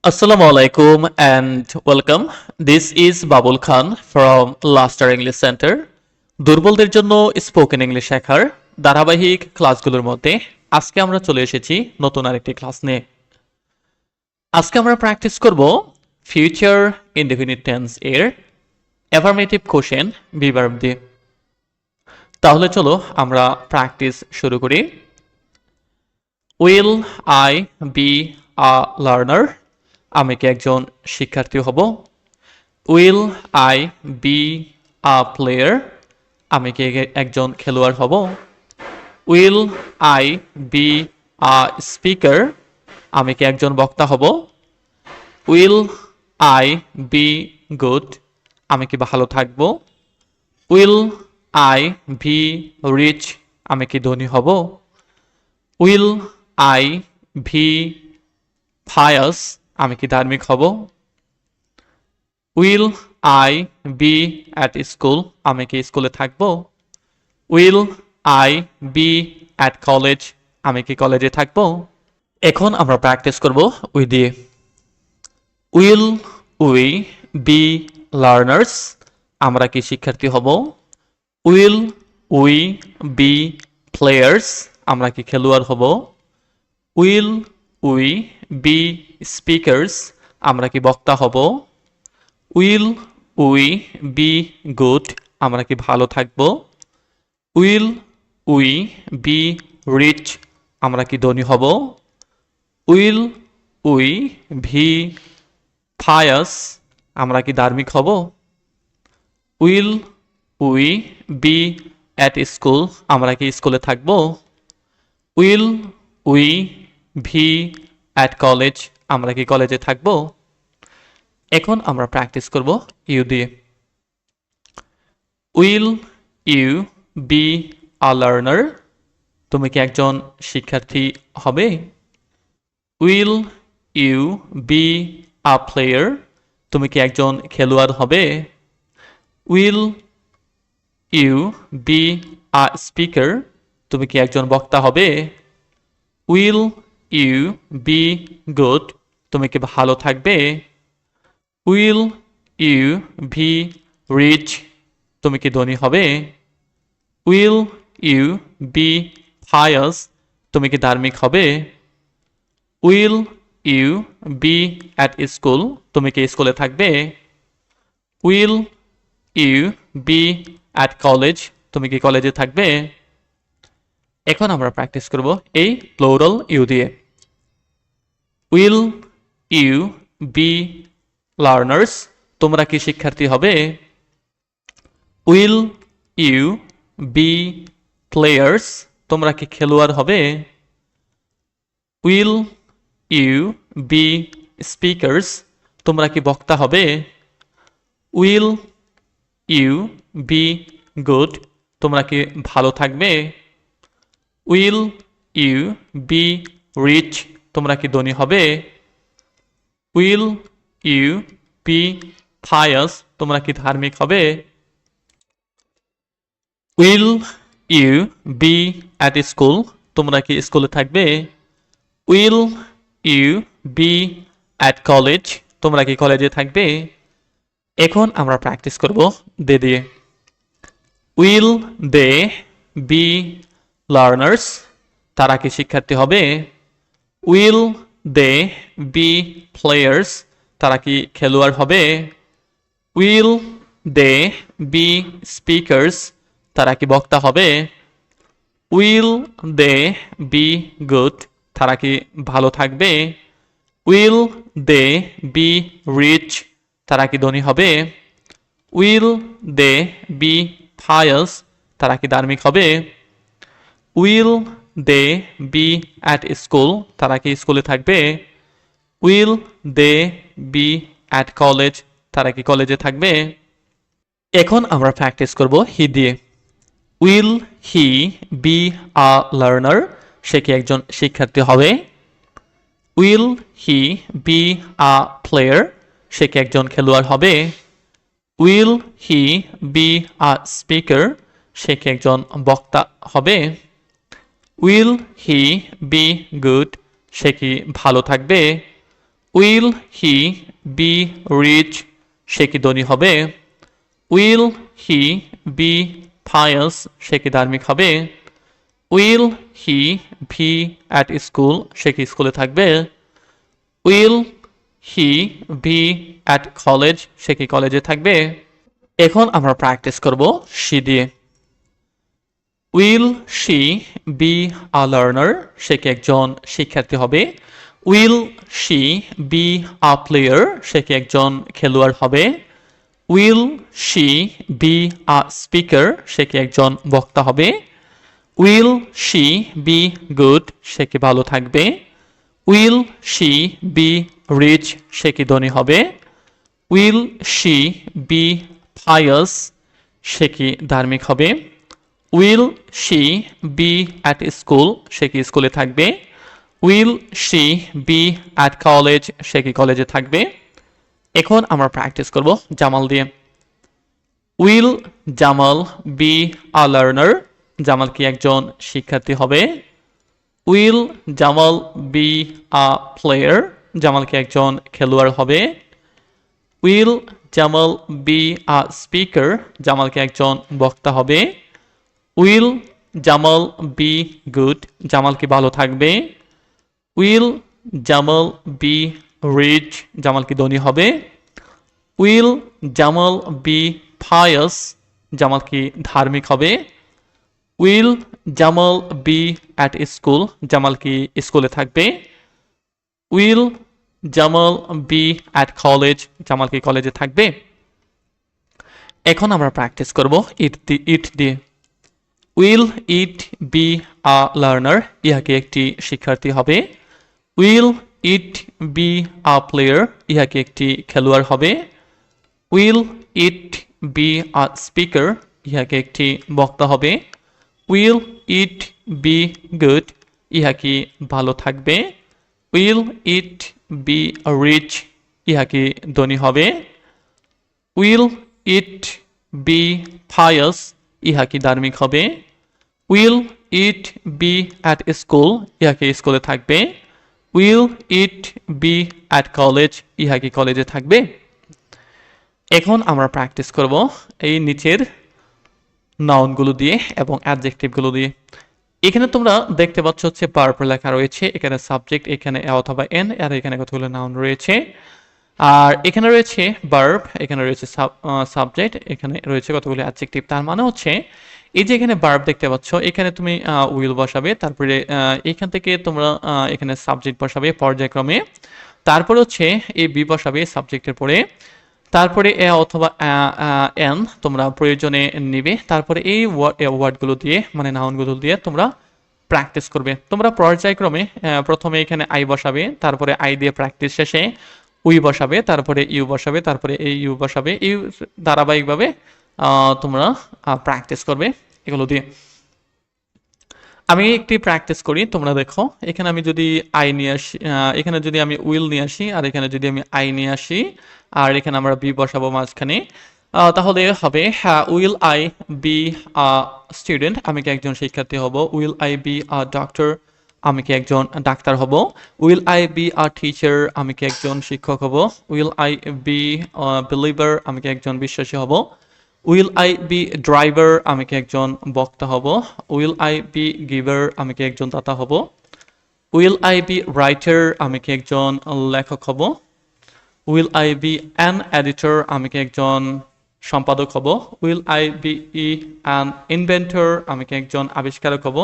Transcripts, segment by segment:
Assalamu alaikum and welcome. This is Babul Khan from Luster English Center. দুর্বলদের জন্য spoken English শেখার ধারাবাহিক ক্লাসগুলোর মধ্যে আজকে আমরা চলে এসেছি নতুন আরেকটি ক্লাস নিয়ে। আজকে আমরা প্র্যাকটিস করব ফিউচার ইনডেফিনিট টেন্স এর অ্যাফার্মেটিভ কোশ্চেন বিভার্ব দিয়ে। তাহলে চলো আমরা প্র্যাকটিস শুরু করি। Will I be a learner? আমি কি একজন শিক্ষার্থী হব? Will I be a player? আমি কি একজন খেলোয়াড় হব? Will I be a speaker? আমি কি একজন বক্তা হব? Will I be good? আমি কি ভালো থাকব? Will I be rich? আমি কি ধনী হব? Will I be pious? আমি কি ধার্মিক হব? Will I be at school? আমি কি স্কুলে থাকব? Will I be at college? আমি কি কলেজে থাকব? এখন আমরা প্র্যাকটিস করব উই দিয়ে। Will we be learners? আমরা কি শিক্ষার্থী হব? Will we be players? আমরা কি খেলোয়াড় হব? Will we be speakers? আমরা কি বক্তা হব? Will we be good? আমরা কি ভালো থাকব? Will we be rich? আমরা কি ধনী হব? Will we be pious? আমরা কি ধার্মিক হব? Will we be at school? আমরা কি স্কুলে থাকব? Will we be at college? আমরা কি কলেজে থাকব? এখন আমরা প্র্যাকটিস করব ইউ দিয়ে। Will you be a learner? তুমি কি একজন শিক্ষার্থী হবে? Will you be a player? তুমি কি একজন খেলোয়াড় হবে? Will you be a speaker? তুমি কি একজন বক্তা হবে? Will you be good? তুমি কি ভালো থাকবে? Will you be rich? তুমি কি ধনী হবে? Will you be pious? তুমি কি ধার্মিক হবে? Will you be at school? তুমি কি স্কুলে থাকবে? Will you be at college? তুমি কি কলেজে থাকবে? এখন আমরা প্র্যাকটিস করব এই প্লুরাল ইউ দিয়ে। Will you be learners? তোমরা কি শিক্ষার্থী হবে? Will you be players? তোমরা কি খেলোয়াড় হবে? Will you be speakers? তোমরা কি বক্তা হবে? Will you be good? তোমরা কি ভালো থাকবে? Will you be rich? তোমরা কি ধনী হবে? Will you be pious? তোমরা কি ধার্মিক হবে? Will you be at school? তোমরা কি স্কুলে থাকবে? Will you be at college? তোমরা কি কলেজে থাকবে? এখন আমরা প্র্যাকটিস করব দে দিয়ে। Will they be learners? তারা কি শিক্ষার্থী হবে? Will they be players? তারা কি খেলোয়াড় হবে? Will they be speakers? তারা কি বক্তা হবে? Will they be good? তারা কি ভালো থাকবে? Will they be rich? তারা কি ধনী হবে? Will they be pious? তারা কি ধার্মিক হবে? Will they be at school? তারা কি স্কুলে থাকবে? Will they be at college? তারা কি কলেজে থাকবে? এখন আমরা প্র্যাকটিস করব হি দিয়ে। Will he be a learner? সে কি একজন শিক্ষার্থী হবে? Will he be a player? সে কি একজন খেলোয়াড় হবে? Will he be a speaker? সে কি একজন বক্তা হবে? Will he be good? সে কি ভালো থাকবে? উইল হি বি রিচ, সে কি ধনী হবে? উইল হি বি পায়াস, সে কি ধার্মিক হবে? Will he be at school, সে কি স্কুলে থাকবে? Will he be at college, সে কি কলেজে থাকবে? এখন আমরা প্র্যাকটিস করব শি দিয়ে। Will she be a learner, সে কি একজন শিক্ষার্থী হবে? Will she be a player, সে কি একজন খেলোয়াড় হবে? Will she be a speaker, সে কি একজন বক্তা হবে? উইল শি বি গুড, সে কি ভালো থাকবে? উইল শি বি রিচ, সে কি ধনী হবে? উইল শি বি পায়াস, সে কি ধার্মিক হবে? Will she be at school, সে কি স্কুলে থাকবে? Will she be at college, সে কি কলেজে থাকবে? এখন আমরা প্র্যাকটিস করব জামাল দিয়ে। Will Jamal be a learner, Jamal কি একজন শিক্ষার্থী হবে? Will Jamal be a player, Jamal কি একজন খেলোয়াড় হবে? Will Jamal be a speaker, Jamal কি একজন বক্তা হবে? Will Jamal be good, Jamal কি ভালো থাকবে? Will Jamal be rich, Jamal কি ধনী হবে? Will Jamal be pious, Jamal কি ধার্মিক হবে? Will Jamal be at school, Jamal কি স্কুলে থাকবে? Will Jamal be at college, Jamal কি কলেজে থাকবে? এখন আমরা প্র্যাকটিস করব ইট দিয়ে। Will it be a learner, ইহা কি একটি শিক্ষার্থী হবে? Will it be a player, ইহা কি একটি খেলোয়াড় হবে? Will it be a speaker, ইহা কি একটি বক্তা হবে? উইল ইট বি গুড, ইহা কি ভালো থাকবে? উইল ইট বি রিচ, ইহা কি ধনী হবে? উইল ইট বি পায়াস, ইহা কি ধার্মিক হবে? Will it B at school, ইহা কি স্কুলে থাকবে? Will it B at college, ইহা কি কলেজে থাকবে? এখন আমরা প্র্যাকটিস করব এই নিচের নাউনগুলো দিয়ে এবং অ্যাডজেক্টিভগুলো দিয়ে। এখানে তোমরা দেখতে পাচ্ছ হচ্ছে ভার্ব লেখা রয়েছে, এখানে সাবজেক্ট, এখানে অথবা এন, আর এখানে কতগুলো নাউন রয়েছে। আর এখানে রয়েছে ভার্ব, এখানে রয়েছে সাবজেক্ট, এখানে রয়েছে কতগুলো অ্যাডজেক্টিভ। তার মানে হচ্ছে এই যে এখানে ভার্ব দেখতে পাচ্ছ, এখানে তুমি উইল বসাবে, তারপরে এখান থেকে তোমরা এখানে সাবজেক্ট বসাবে পর্যায়ক্রমে, তারপরে হচ্ছে এই বি বসাবে সাবজেক্টের পরে, তারপরে এ অথবা এন তোমরা প্রয়োজনে নিবে, তারপরে এই ওয়ার্ডগুলো দিয়ে মানে নাউনগুলো দিয়ে তোমরা প্র্যাকটিস করবে। তোমরা পর্যায়ক্রমে প্রথমে এখানে আই বসাবে, তারপরে আই দিয়ে প্র্যাকটিস শেষে উই বসাবে, তারপরে ইউ বসাবে, তারপরে এই ইউ বসাবে, ইউ ধারাবাহিকভাবে তোমরা প্র্যাকটিস করবে এগুলো দিয়ে। আমি একটি প্র্যাকটিস করি, তোমরা দেখো। এখানে আমি যদি আই নিয়ে আসি, এখানে যদি আমি উইল নিয়ে আসি, আর এখানে যদি আমি আই নিয়ে আসি, আর এখানে আমরা বি বসাবো মাঝখানে, তাহলে হবে will I be a student, আমি কি একজন শিক্ষার্থী হব? Will I be a doctor, আমি কি একজন ডাক্তার হব? Will I be a teacher, আমি কি একজন শিক্ষক হব? উইল আই বি বিলিভার, আমি কি একজন বিশ্বাসী হব? উইল আই বি ড্রাইভার, আমি কি একজন বক্তা হব? উইল আই বি গিভার, আমি কি একজন দাতা হব? উইল আই বি রাইটার, আমি কি একজন লেখক হব? Will I be an editor, আমি কি একজন সম্পাদক হব? Will I be an inventor, আমি কি একজন আবিষ্কারক হব?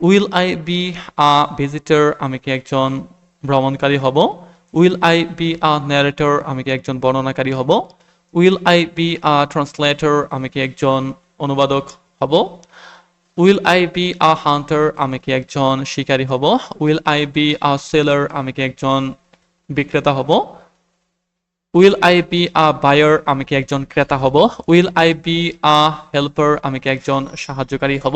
Will I be a visitor, আমি কি একজন ভ্রমণকারী হব? Will I be a narrator, আমি কি একজন বর্ণনাকারী হব? Will I be a translator, আমি কি একজন অনুবাদক হব? Will I be a Hunter, আমি কি একজন শিকারী হব? Will I be a seller, আমি কি একজন বিক্রেতা হব? Will I be a buyer, আমি কি একজন ক্রেতা হব? Will I be a helper, আমি কি একজন সাহায্যকারী হব?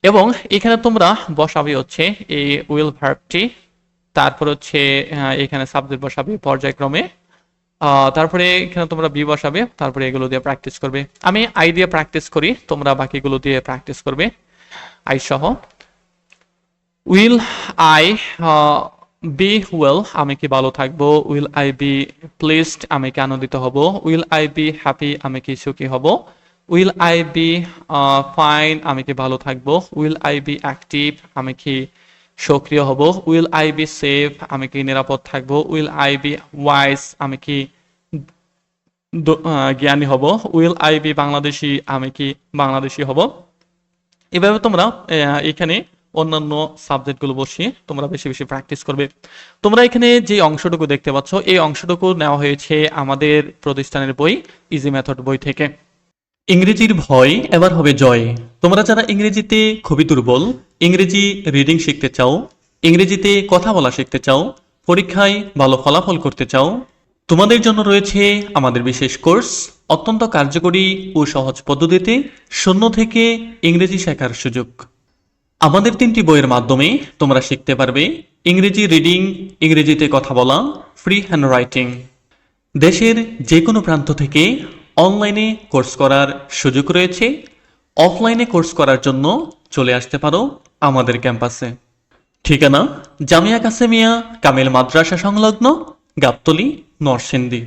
এবং এখানে তোমরা বসাবে হচ্ছে এই উইল ভার্বটি, তারপর হচ্ছে এখানে সাবজেক্ট বসাবে পর্যায়ক্রমে, তারপরে এখানে তোমরা বি বসাবে, তারপরে এগুলো দিয়ে প্র্যাকটিস করবে। আমি আই দিয়ে প্র্যাকটিস করি, তোমরা বাকিগুলো দিয়ে প্র্যাকটিস করবে আই সহ। উইল আই বি ওয়েল, আমি কি ভালো থাকবো। উইল আই বি প্লিজড, আমি কি আনন্দিত হব। উইল আই বি হ্যাপি, আমি কি সুখী হব। উইল আই বি ফাইন, আমি কি ভালো থাকবো। উইল আই বি অ্যাক্টিভ, আমি কি সক্রিয় হব। উইল আই বি সেফ, আমি কি নিরাপদ থাকবো। উইল আই বি ওয়াইজ, আমি কি জ্ঞানী হব। উইল আই বি বাংলাদেশি, আমি কি বাংলাদেশি হব। এভাবে তোমরা এখানে অন্যান্য সাবজেক্টগুলো বসিয়ে তোমরা বেশি বেশি প্র্যাকটিস করবে। তোমরা এখানে যে অংশটুকু দেখতে পাচ্ছ, এই অংশটুকু নেওয়া হয়েছে আমাদের প্রতিষ্ঠানের বই ইজি মেথড বই থেকে। ইংরেজির ভয় এবার হবে জয়। তোমরা যারা ইংরেজিতে খুবই দুর্বল, ইংরেজি রিডিং শিখতে চাও, ইংরেজিতে কথা বলা শিখতে চাও, পরীক্ষায় ভালো ফলাফল করতে চাও, তোমাদের জন্য রয়েছে আমাদের বিশেষ কোর্স, অত্যন্ত কার্যকরী ও সহজ পদ্ধতিতে শূন্য থেকে ইংরেজি শেখার সুযোগ। আমাদের 3টি বইয়ের মাধ্যমে তোমরা শিখতে পারবে ইংরেজি রিডিং, ইংরেজিতে কথা বলা, ফ্রি হ্যান্ড রাইটিং। দেশের যে কোনো প্রান্ত থেকে অনলাইনে কোর্স করার সুযোগ রয়েছে। অফলাইনে কোর্স করার জন্য চলে আসতে পারো আমাদের ক্যাম্পাসে। ঠিকানা জামিয়া কাসেমিয়া কামিল মাদ্রাসা সংলগ্ন, গাবতলী, নরসিংদী।